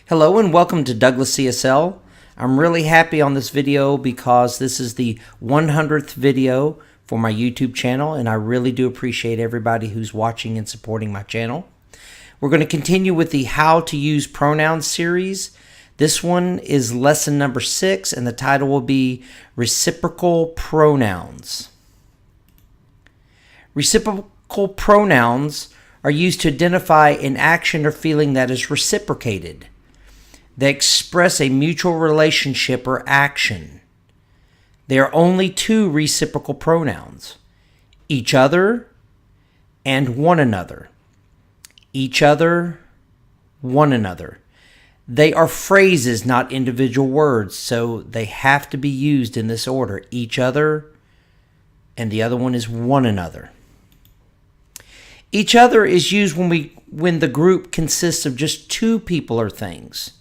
Hello and welcome to DouglasESL. I'm really happy on this video because this is the 100th video for my YouTube channel, and I really do appreciate everybody who's watching and supporting my channel. We're going to continue with the How to Use Pronouns series. This one is lesson number 6, and the title will be Reciprocal Pronouns. Reciprocal pronouns are used to identify an action or feeling that is reciprocated. They express a mutual relationship or action. There are only two reciprocal pronouns: each other and one another. Each other, one another. They are phrases, not individual words, so they have to be used in this order: each other, and the other one is one another. Each other is used when the group consists of just two people or things.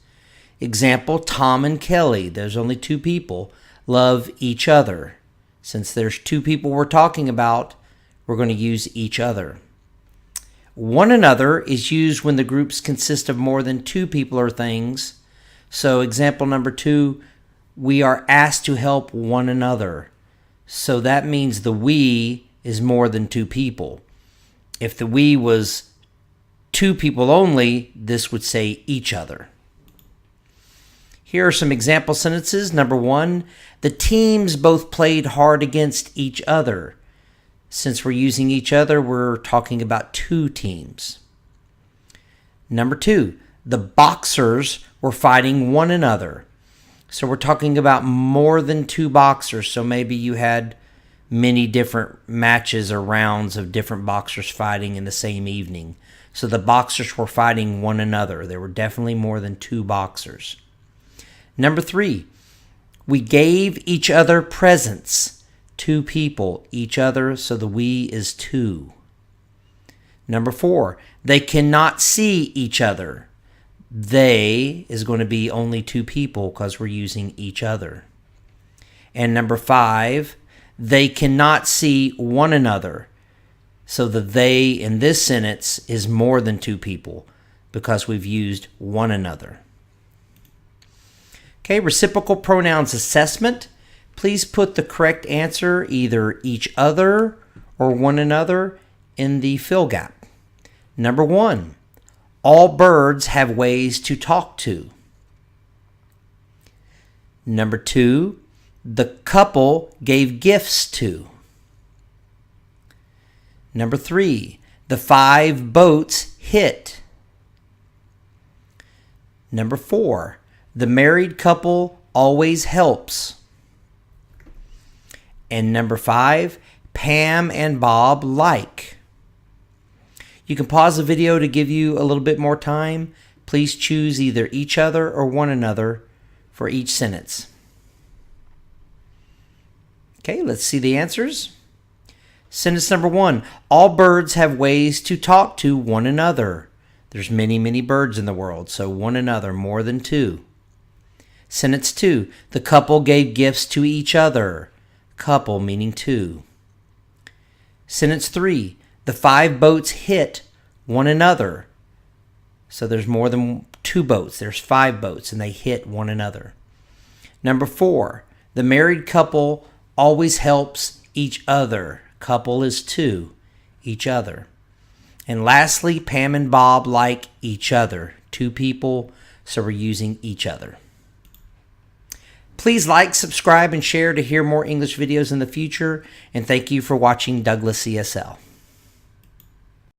Example, Tom and Kelly, there's only two people, love each other. Since there's two people we're talking about, we're going to use each other. One another is used when the groups consist of more than two people or things. So example number 2, we are asked to help one another. So that means the we is more than two people. If the we was two people only, this would say each other. Here are some example sentences. Number 1, the teams both played hard against each other. Since we're using each other, we're talking about two teams. Number 2, the boxers were fighting one another. So we're talking about more than two boxers. So maybe you had many different matches or rounds of different boxers fighting in the same evening. So the boxers were fighting one another. There were definitely more than two boxers. Number 3, we gave each other presents. Two people, each other, so the we is two. Number 4, they cannot see each other. They is going to be only two people because we're using each other. And number 5, they cannot see one another. So the they in this sentence is more than two people because we've used one another. Okay, reciprocal pronouns assessment. Please put the correct answer, either each other or one another, in the fill gap. Number 1, all birds have ways to talk to. Number 2, the couple gave gifts to. Number 3, the 5 boats hit. Number 4, the married couple always helps. And number 5, Pam and Bob like. You can pause the video to give you a little bit more time. Please choose either each other or one another for each sentence. Okay, let's see the answers. Sentence number 1, all birds have ways to talk to one another. There's many, many birds in the world, so one another, more than two. Sentence 2, the couple gave gifts to each other. Couple meaning two. Sentence 3, the 5 boats hit one another. So there's more than two boats. There's 5 boats and they hit one another. Number 4, the married couple always helps each other. Couple is two, each other. And lastly, Pam and Bob like each other. Two people, so we're using each other. Please like, subscribe, and share to hear more English videos in the future. And thank you for watching DouglasESL.